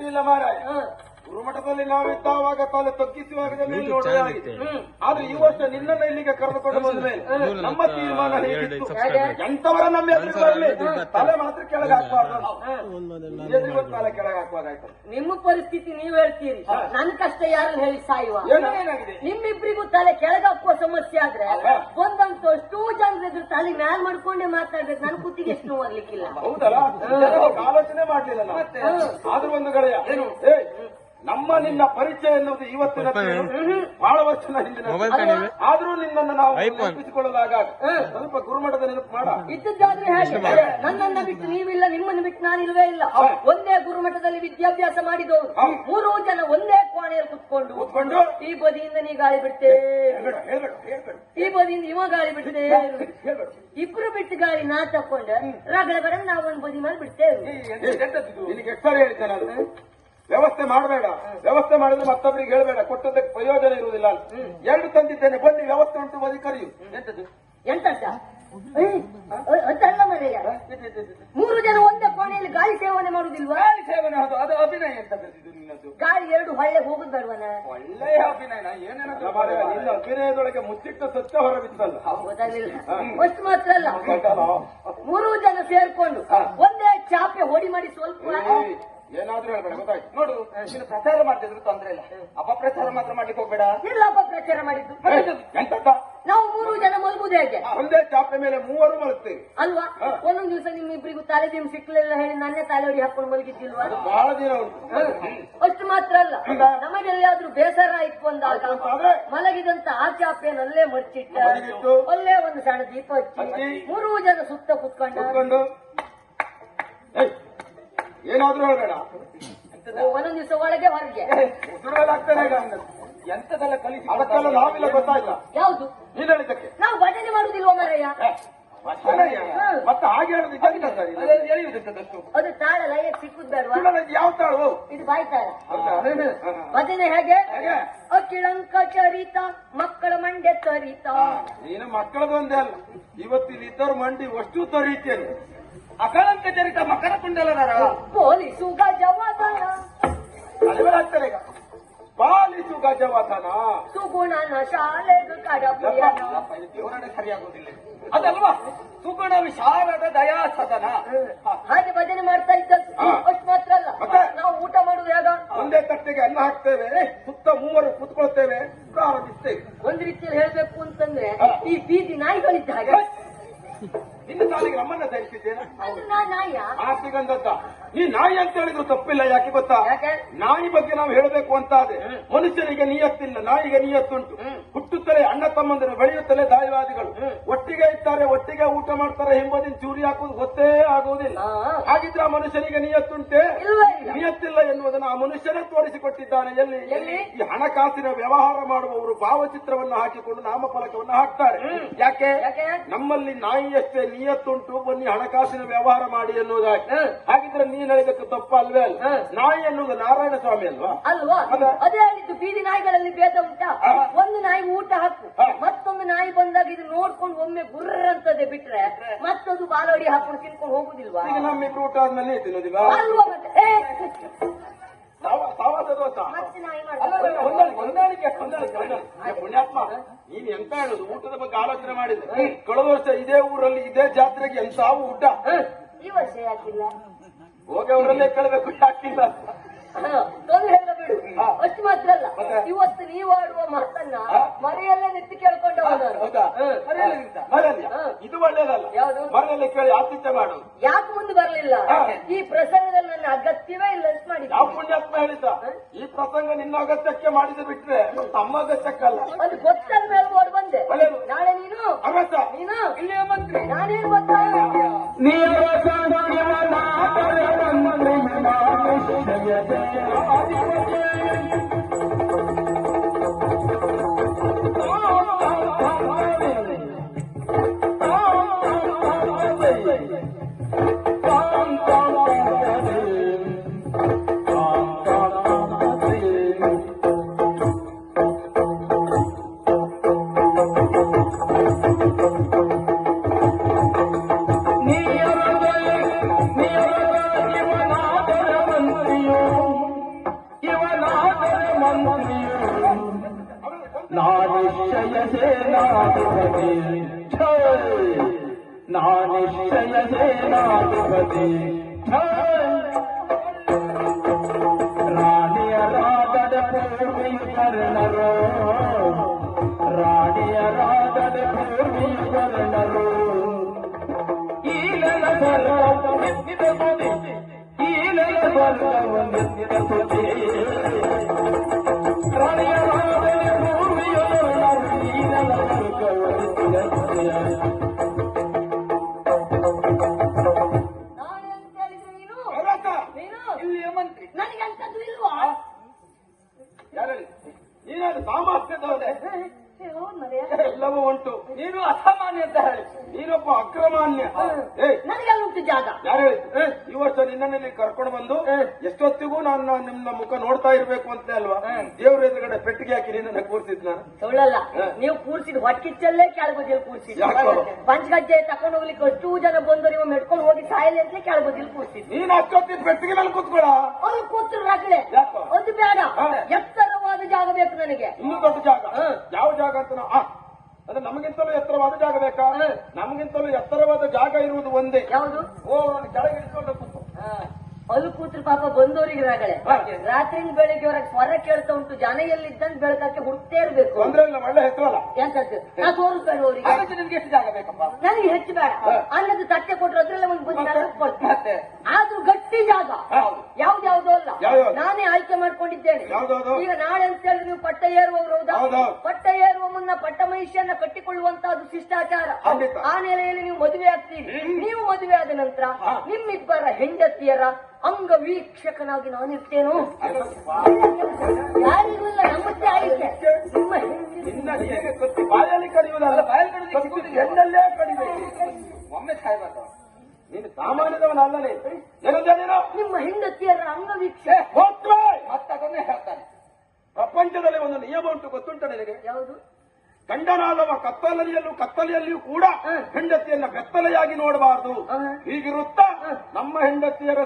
ಅಡ್ಡಿಲ್ಲ ಮಾರಾಯ. ಗುರುಮಠದಲ್ಲಿ ನಾವಿದ್ದಾವಾಗ ತಾನು ತಗ್ಗಿಸುವಾಗ ನೋಡೋದೇ ಆಗಿದೆ. ಆದ್ರೆ ಈ ವರ್ಷ ನಿನ್ನನ್ನು ಇಲ್ಲಿಗೆ ಕರೆದುಕೊಂಡು ಬಂದ ಮೇಲೆ ನಮ್ಮ ತೀರ್ಮಾನ ಹೇಗಿತ್ತು? ಎಂತವರ ನಮ್ಮ ಎದುರು ಬರಲಿ ತಲೆ ಮಾತ್ರ ಕೆಳಗೆ ಹಾಕಬಾರ್ದು. ಎದುರು ತಲೆ ಕೆಳಗೆ ಹಾಕುವಾಗಾಯ್ತು. ನಿಮ್ಮ ಪರಿಸ್ಥಿತಿ ನೀವ್ ಹೇಳ್ತೀರಿ, ನನ್ ಕಷ್ಟ ಯಾರು ಹೇಳಿ ಸಾಯುವ? ಏನಾಗಿದೆ? ನಿಮ್ಮಿಬ್ರಿಗೂ ತಲೆ ಕೆಳಗೆ ಹಾಕುವ ಸಮಸ್ಯೆ ಆದ್ರೆ ಒಂದಂತೂ ಅಷ್ಟೂ ಜನರ ಎದುರು ತಲೆ ಮ್ಯಾಲ್ ಮಾಡ್ಕೊಂಡೇ ಮಾತಾಡ್ಬೇಕು. ನನ್ ಕುತ್ತಿಗೆ ಎಷ್ಟು ನೋಡ್ಲಿಕ್ಕಿಲ್ಲ. ಹೌದಲ್ಲ, ಆಲೋಚನೆ ಮಾಡ್ಲಿಲ್ಲ ನಾವು. ಆದ್ರೂ ಒಂದು ಗೆಳೆಯ, ನಮ್ಮ ನಿನ್ನ ಪರಿಚಯ ಎನ್ನುವುದು ಇವತ್ತಿನ ಬಹಳ ವರ್ಷದ ಹಿಂದಿನ. ಆದ್ರೂ ನಿನ್ನನ್ನು ನಾವು ನೆನಪಿಸಿಕೊಳ್ಳಲಾಗ ಸ್ವಲ್ಪ ಗುರುಮಠದ ನೆನಪು ಮಾಡ. ಇದ್ದದ್ದಾದ್ರೆ ಹೇಗೆ? ನನ್ನನ್ನ ಬಿಟ್ಟು ನೀವಿಲ್ಲ, ನಿಮ್ಮನ್ನು ಬಿಟ್ಟು ನಾನಿಲ್ವೇ ಇಲ್ಲ. ಒಂದೇ ಗುರುಮಠದಲ್ಲಿ ವಿದ್ಯಾಭ್ಯಾಸ ಮಾಡಿದವರು 3 ಜನ ಒಂದೇ ಕೋಣೆಯಲ್ಲಿ ಕುತ್ಕೊಂಡು ಈ ಬದಿಯಿಂದ ನೀ ಗಾಳಿ ಬಿಡ್ತೇ, ಈ ಬದಿಯಿಂದ ಇವ ಗಾಳಿ ಬಿಡ್ತೇ, ಇಬ್ರು ಬಿಟ್ಟು ಗಾಳಿ ನಾ ತಕೊಂಡೆ ರಗಡ ನಾವು ಒಂದು ಬದಿ ಮೇಲೆ ಬಿಡ್ತೇವೆ. ನಿನಗೆ ಎಷ್ಟು ಹೇಳ್ತೇನೆ ಅದು ವ್ಯವಸ್ಥೆ ಮಾಡಬೇಡ. ವ್ಯವಸ್ಥೆ ಮಾಡಿದ್ರೆ ಮತ್ತೊಬ್ಬರಿಗೆ ಹೇಳಬೇಡ, ಕೊಟ್ಟದ್ದಕ್ಕೆ ಪ್ರಯೋಜನ ಇರುವುದಿಲ್ಲ. 2 ತಂದಿದ್ದೇನೆ, ಬನ್ನಿ ವ್ಯವಸ್ಥೆ ಉಂಟು, ಬದಿ ಕರೆಯು. ಎಂತದ್ದು ಎಂತ ಅಂತಲ್ಲ ಮರೆಯ. 3 ಜನ ಒಂದೇ ಕೋಣೆಯಲ್ಲಿ ಗಾಳಿ ಸೇವನೆ ಮಾಡುದಿಲ್ವಾ? ಗಾಳಿ ಸೇವನೆ ಅದು ಅಭಿನಯ ಅಂತ ಕರೆದಿದ್ದು ನಿನ್ನದು. ಗಾಳಿ 2 ಹೊಳ್ಳೆ ಹೋಗುದ್ ಬೇಡವನ? ಒಳ್ಳೆಯ ಅಭಿನಯ. ನಿನ್ನ ಅಭಿನಯದೊಳಗೆ ಮುಚ್ಚಿಟ್ಟ ಸತ್ಯ ಹೊರಬಿತ್ತಲ್ಲ, ಗೊತ್ತಾಗ್ಲಿಲ್ಲ. ಅಷ್ಟು ಮಾತ್ರ ಅಲ್ಲ, 3 ಜನ ಸೇರ್ಕೊಂಡು ಒಂದೇ ಚಾಪೆ ಹೊಡಿ ಮಾಡಿ ಸ್ವಲ್ಪ ಏನಾದ್ರೂ ಹೇಳ್ಬೇಡ, ಗೊತ್ತಾಯ್ತು. ನೋಡು, ನೀನು ಪ್ರಚಾರ ಮಾಡ್ತಿದ್ರು ತೊಂದ್ರೆ ಇಲ್ಲ, ಅಪಪ್ರಚಾರ ಮಾತ್ರ ಮಾಡ್ಲಿಕ್ಕೆ ಹೋಗ್ಬೇಡ. ಇಲ್ಲ, ಅಪಪ್ರಚಾರ ಮಾಡಿದ್ದು ಎಂತ? ನಾವು 3 ಜನ ಮಲಗುದು ಹೇಗೆ? ಒಂದೇ ಚಾಪೆ ಮೇಲೆ 3 ಮಲಗ್ತೇವೆ ಅಲ್ವಾ? ಒಂದೊಂದು ದಿವಸ ನಿಮ್ಮಿಬ್ರಿಗೂ ತಲೆ ದಿನ ಸಿಕ್ಲಿಲ್ಲ ಹೇಳಿ ನನ್ನೇ ತಲೆ ಹೊಡಿ ಹಾಕೊಂಡು ಮಲಗಿದ್ದಿಲ್ವಾ? ಬಹಳ ದಿನ ಉಂಟು. ಅಷ್ಟು ಮಾತ್ರ ಅಲ್ಲ, ನಮಗೆಲ್ಲಾದ್ರೂ ಬೇಸರ ಇತ್ತು ಅಂದಾಗ ಮಲಗಿದಂತ ಆ ಚಾಪೆಯನ್ನಲ್ಲೇ ಮರ್ಚಿಟ್ಟ ಅಲ್ಲೇ ಒಂದು ಸಣ್ಣ ದೀಪ ಹಚ್ಚಿ 3 ಜನ ಸುತ್ತ ಕುತ್ಕೊಂಡು ಏನಾದ್ರೂ ಹೇಳ್ಬೇಡ. ಒಂದೊಂದು ದಿವಸ ಒಳಗೆ ಹೊರಗೆ ಆಗ್ತಾನೆ ಎಂತದೆಲ್ಲ ಕಲಿಸಿ ಅದಕ್ಕೆಲ್ಲ ನಾವಿಲ್ಲ, ಗೊತ್ತಾಯ್ತಾ? ಯಾವುದು ನೀನ್ ಹೇಳಿದ್ದಕ್ಕೆ ನಾವು ಭಜನೆ ಮಾಡುದಿಲ್ವ ಮಾರಯ್ಯ? ಮತ್ತೆ ಹಾಗೆ ಹೇಳುದು ಅದು ತಾಳ ಲಯಕ್ಕೆ ಸಿಕ್ಕುದ್ ಬೇಡವಾ? ಯಾವ ತಾಳು? ಇದು ಬಾಯಿ ತಾಳ. ಭಜನೆ ಹೇಗೆ? ಅಕಿಳಂಕ ಚರಿತ ಮಕ್ಕಳ ಮಂಡ್ಯ ತರಿತ. ನೀನು ಮಕ್ಕಳದೊಂದೇ ಅಲ್ಲ, ಇವತ್ತಿನ ಇದ್ದವ್ರ ಮಂಡಿ ಅಷ್ಟು ತರೀತೇನೆ. ಅಕಳಂಕ ಚರಿತ ಮಕ್ಕಳ ಕುಂಡಲದಾರ ಪೊಲೀಸು ಗಜವಾದನ ಆಗ್ತಾರೆ ಈಗ. ಪಾಲಿಸು ಗಜವಾದನ ಸುಗುಣನ ಶಾಲೆದು ಕಡಪುಯನ ವಿವರಣೆ ಸರಿಯಾಗುವುದಿಲ್ಲ ಅದಲ್ವಾ? ಸುಗುಣ ವಿಶಾಲದ ದಯಾ ಸದನ ಹಾಗೆ ಭಜನೆ ಮಾಡ್ತಾ ಇದ್ದದ್ದು. ಅಷ್ಟು ಮಾತ್ರ ಅಲ್ಲ, ನಾವು ಊಟ ಮಾಡುದು ಹೇಗ? ಒಂದೇ ತಟ್ಟೆಗೆ ಅನ್ನ ಹಾಕ್ತೇವೆ, ಸುತ್ತ 3 ಕೂತ್ಕೊಳ್ತೇವೆ, ಪ್ರಾರಂಭಿಸ್ತೇವೆ. ಒಂದ್ ರೀತಿಯಲ್ಲಿ ಹೇಳ್ಬೇಕು ಅಂತಂದ್ರೆ ಈ ಬೀದಿ ನಾಯಿಗಳಿದ್ದ ಹಾಗೆ. ನಿನ್ನ ಸಾಲಿಗೆ ನಮ್ಮನ್ನ ಧರಿಸಿದ್ದೇನೆ. ನಾಯಿಯ ಆಸ್ತಿಗಂಧದ್ದ ಈ ನಾಯಿ ಅಂತ ಹೇಳಿದ್ರು ತಪ್ಪಿಲ್ಲ. ಯಾಕೆ ಗೊತ್ತಾ? ನಾಯಿ ಬಗ್ಗೆ ನಾವು ಹೇಳಬೇಕು ಅಂತ ಆದ್ರೆ ಮನುಷ್ಯನಿಗೆ ನಿಯತ್ತಿಲ್ಲ, ನಾಯಿಗೆ ನಿಯತ್ತುಂಟು. ಹುಟ್ಟುತ್ತಲೇ ಅಣ್ಣ ತಮ್ಮಂದಿರು, ಬೆಳೆಯುತ್ತಲೇ ದಾಯವಾದಿಗಳು, ಒಟ್ಟಿಗೆ ಇರ್ತಾರೆ, ಒಟ್ಟಿಗೆ ಊಟ ಮಾಡ್ತಾರೆ, ಹಿಂಬದಿನ ಚೂರಿ ಹಾಕುವುದು ಗೊತ್ತೇ ಆಗುವುದಿಲ್ಲ. ಹಾಗಿದ್ರೆ ಆ ಮನುಷ್ಯನಿಗೆ ನಿಯತ್ತುಂಟೆ? ನಿಯತ್ತಿಲ್ಲ ಎನ್ನುವುದನ್ನು ಆ ಮನುಷ್ಯನೇ ತೋರಿಸಿಕೊಟ್ಟಿದ್ದಾನೆ. ಎಲ್ಲಿ? ಈ ಹಣಕಾಸಿನ ವ್ಯವಹಾರ ಮಾಡುವವರು ಭಾವಚಿತ್ರವನ್ನು ಹಾಕಿಕೊಂಡು ನಾಮಫಲಕವನ್ನು ಹಾಕ್ತಾರೆ. ಯಾಕೆ? ನಮ್ಮಲ್ಲಿ ನಾಯಿಯಷ್ಟೇ ನಿಯತ್ತುಂಟು, ಬನ್ನಿ ಹಣಕಾಸಿನ ವ್ಯವಹಾರ ಮಾಡಿ ಎನ್ನುವುದಾಗಿ. ಹಾಗಿದ್ರೆ ನೀನ್ ಹೇಳಿದಕ್ಕೆ ತಪ್ಪ ಅಲ್ವೇ ಅಲ್ಲ? ನಾಯಿ ಎನ್ನುವುದು ನಾರಾಯಣ ಸ್ವಾಮಿ ಅಲ್ವಾ? ಅಲ್ವಾ? ಅದೇ ಹೇಳಿದ್ದು, ಬೀದಿ ನಾಯಿಗಳಲ್ಲಿ ಭೇದ ಉಂಟಾ? ಒಂದು ನಾಯಿ ಊಟ ಹಾಕು, ಮತ್ತೊಂದು ನಾಯಿ ಬಂದಾಗ ಇದು ನೋಡ್ಕೊಂಡು ಒಮ್ಮೆ ಗುರ್ರ ಅಂತದೆ ಬಿಟ್ರೆ ಮತ್ತೊಂದು ಬಾಲೋಡಿ ಹಾಕೊಂಡು ತಿನ್ಕೊಂಡು ಹೋಗುದಿಲ್ವಾ? ಈಗ ನಮ್ಮಿಬ್ರು ಊಟ ಆದ್ಮೇಲೆ ತಿನ್ನೋದಿಲ್ವಾ? ಅಲ್ವಾ? ಮತ್ತೆ ಹೊಂದಾಣಿಕೆ ಪುಣ್ಯಾತ್ಮ, ನೀನ್ ಎಂತ ಹೇಳುದು? ಊಟದ ಬಗ್ಗೆ ಆಲೋಚನೆ ಮಾಡಿದ್ರೆ ಕಳೆದ ವರ್ಷ ಇದೇ ಊರಲ್ಲಿ ಇದೇ ಜಾತ್ರೆಗೆ ಎಂತ ಊಟ. ಈ ವರ್ಷ ಯಾಕಿಲ್ಲ? ಹೋಗಿ ಅವರಲ್ಲೇ ಕೇಳಬೇಕು, ಯಾಕಿಲ್ಲ? ತೊಂದ್ರೆ ಇಲ್ಲ ಬಿಡು. ಅಷ್ಟು ಮಾತ್ರ ಅಲ್ಲ, ಇವತ್ತು ನೀವು ಆಡುವ ಮಾತನ್ನ ಮರೆಯಲ್ಲೇ ನೆತ್ತಿ ಕೇಳ್ಕೊಂಡು ಇದು ಒಳ್ಳೇದಲ್ಲ. ಯಾವುದು? ಮನೆಯಲ್ಲಿ ಕೇಳಿ ಆತಿಥ್ಯ ಮಾಡುದು. ಯಾಕೆ ಮುಂದೆ ಬರಲಿಲ್ಲ? ಈ ಪ್ರಸಂಗದಲ್ಲಿ ನನ್ನ ಅಗತ್ಯವೇ ಇಲ್ಲ ಅಂತ ಮಾಡಿ. ಯಾವ ಪುಣ್ಯಾತ್ಮ ಹೇಳಿದ್ದ? ಈ ಪ್ರಸಂಗ ನಿನ್ನ ಅಗತ್ಯಕ್ಕೆ ಮಾಡಿದ ಬಿಟ್ರೆ ತಮ್ಮ ಅಗತ್ಯಕ್ಕಲ್ಲ. ಅದು ಗೊತ್ತಾದ ಮೇಲೆ ಓಡ್ ಬಂದೆ. ನಾಳೆ ನೀನು ಅಗತ್ಯ ನೀನು ಇಲ್ಲಿಯೇ ಮಂತ್ರಿ. ನಾನೇನು ಗೊತ್ತಾ? ಸೇನಾಧಿಪತಿ ನಾನಿಶ್ಚಯ ಸೇನಾಧಿಪತಿ ರಾಣಿಯರಾಗದ ಪೂರ್ವಿಯು ಕರ್ಣರು ರಾಣಿಯರಾಗದ ಪೂರ್ವಿಯು ಕರ್ಣರು ಈಲನ ಸ್ವರ್ಗವೆತ್ತಿದ ತುದಿ ಈಲನ ಸ್ವರ್ಗವೆತ್ತಿದ ತುದಿ ರಾಣಿಯರಾಗದ ಪೂರ್ವಿಯು ಕರ್ಣರು ಈಲನ ಸ್ವರ್ಗವೆತ್ತಿದ ತುದಿ ನನಗಂತದ್ದು ಇಲ್ವಾ? ನೀನು ಸಾಮರ್ಥ್ಯದವರೇ ಎಲ್ಲವೂ ಉಂಟು. ನೀನು ಅಸಾಮಾನ್ಯ ಅಂತ ಹೇಳಿ ನೀನೊಬ್ಬ ಅಕ್ರಮಾನ್ಯ. ನನಗೆಲ್ಲ ಉಂಟು ಜಾಗ. ಯಾರು ಹೇಳಿದ್ರು ಈ ವರ್ಷ ನಿನ್ನಲ್ಲಿ ಕರ್ಕೊಂಡು ಬಂದು ಎಷ್ಟೊತ್ತಿಗೂ ನಾನು ನಿಮ್ಮ ಮುಖ ನೋಡ್ತಾ ಇರ್ಬೇಕು ಅಂತ ಅಲ್ವಾ ದೇವ್ರ ಎದುರುಗಡೆ ಪೆಟ್ಟಿಗೆ ಹಾಕಿ ನಿನ್ನ ಕೂರ್ಸಿದ್ ನಾನು ಸುಳ್ಳಲ್ಲ. ನೀವು ಕೂರ್ಸಿದ್ ಹೊಟ್ಟಿಚ್ಚಲ್ಲೇ ಕೆಳಬದಿಯಲ್ಲಿ ಕೂರ್ಸಿದ್ ಪಂಚಗಜ್ಜೆ ತಕೊಂಡು ಹೋಗ್ಲಿಕ್ಕೆ ಅಷ್ಟು ಜನ ಬಂದು ನೀವು ಮೆಟ್ಕೊಂಡು ಹೋಗಿ ಸಾಯಲಿ ಅಂತ ಕೆಳಬದಿಯಲ್ಲಿ ಕೂರ್ಸಿದ್. ನೀನ್ ಅಷ್ಟೊತ್ತಿನ ಪೆಟ್ಟಿಗೆ ಮೇಲೆ ಕೂತ್ಕೊಳ ಅವ್ರು ಕೂತ್ರು ರಾಕಲೆ ಅದು ಬೇಡ. ಎತ್ತರವಾದ ಜಾಗ ಬೇಕು ನನಗೆ. ಇನ್ನೂ ದೊಡ್ಡ ಜಾಗ. ಯಾವ ಜಾಗ ಅಂತ ಅದು ನಮಗಿಂತಲೂ ಎತ್ತರವಾದ ಜಾಗ ಬೇಕಾ? ನಮಗಿಂತಲೂ ಎತ್ತರವಾದ ಜಾಗ ಇರುವುದು ಒಂದೇ. ಯಾವುದು? ಕೆಳಗೆ ಇಟ್ಕೊಂಡು ಕೂತು ಅಲ್ಲಿ ಕೂತ್ರು ಪಾಪ ಬಂದವರಿಗೆ ರಾಗಳೆ ರಾತ್ರಿಯಿಂದ ಬೆಳಿಗ್ಗೆವರೆಗೆ ಸ್ವರ ಕೇಳ್ತಾ ಉಂಟು. ಜನ ಎಲ್ಲಿದ್ದಂತ ಬೆಳಕಕ್ಕೆ ಹುಡುಕ್ತೇ ಇರ್ಬೇಕು. ತೊಂದ್ರೆ ಇಲ್ಲ, ಒಳ್ಳೆ ಹೆಸರಲ್ಲ. ಎಂತದ್ದು ನಾ ತೋರಿಸ್ಬೇಡ ಅವರಿಗೆ. ನಿಮ್ಗೆ ಎಷ್ಟು ಜಾಗ ಬೇಕಪ್ಪ? ನನಗೆ ಹೆಚ್ಚು ಬೇಡ. ಅನ್ನದ ತಟ್ಟೆ ಕೊಟ್ರು ಅದ್ರಲ್ಲ ಒಂದು ಬುದ್ಧಿ ಆದ್ರೂ ಗಟ್ಟಿ ಜಾಗ ಯಾವ್ದ್ಯಾವ್ದು ಅಲ್ಲ. ನಾನೇ ಆಯ್ಕೆ ಮಾಡ್ಕೊಂಡಿದ್ದೇನೆ. ಈಗ ನಾಳೆ ಅಂತ ಹೇಳಿ ನೀವು ಪಟ್ಟ ಏರುವವರು ಹೌದಾ? ಪಟ್ಟ ಏರುವ ಮುನ್ನ ಪಟ್ಟ ಮಹಿಷಿಯನ್ನ ಕಟ್ಟಿಕೊಳ್ಳುವಂತಹದ್ದು ಶಿಷ್ಟಾಚಾರ. ಆ ನೆಲೆಯಲ್ಲಿ ನೀವು ಮದುವೆ ಆಗ್ತೀರಿ. ನೀವು ಮದುವೆ ಆದ ನಂತರ ನಿಮ್ಮಿಬ್ಬರ ಹೆಂಡತಿಯರ ಅಂಗ ವೀಕ್ಷಕನಾಗಿ ನಾನಿರ್ತೇನು. ಯಾರಿಗೂ ಇಲ್ಲ, ನಮ್ಮದೇ ಆಯ್ಕೆ. ಬಾಯಲ್ಲಿ ಕಡಿಯುವುದಲ್ಲ, ಹೆಣ್ಣಲ್ಲೇ ಕಡಿಬೇಕು. ಒಮ್ಮೆ ಸಾಯ್ಬಾರ್ದು. ನೀನು ಸಾಮಾನ್ಯದವನಲ್ಲೇ. ನಿಮ್ಮ ಹೆಂಡತಿಯರ ಅಂಗ ವೀಕ್ಷಕ ಮತ್ತದನ್ನೇ ಹೇಳ್ತಾನೆ. ಪ್ರಪಂಚದಲ್ಲಿ ಒಂದು ನಿಯಮ ಉಂಟು, ಗೊತ್ತುಂಟ ನಿನಗೆ? ಯಾವುದು? ಗಂಡನಾದವ ಕತ್ತಲೆಯಲ್ಲಿಯೂ ಕೂಡ ಹೆಂಡತಿಯನ್ನ ಬೆತ್ತಲೆಯಾಗಿ ನೋಡಬಾರದು. ಹೀಗಿರುತ್ತಾ ನಮ್ಮ ಹೆಂಡತಿಯರ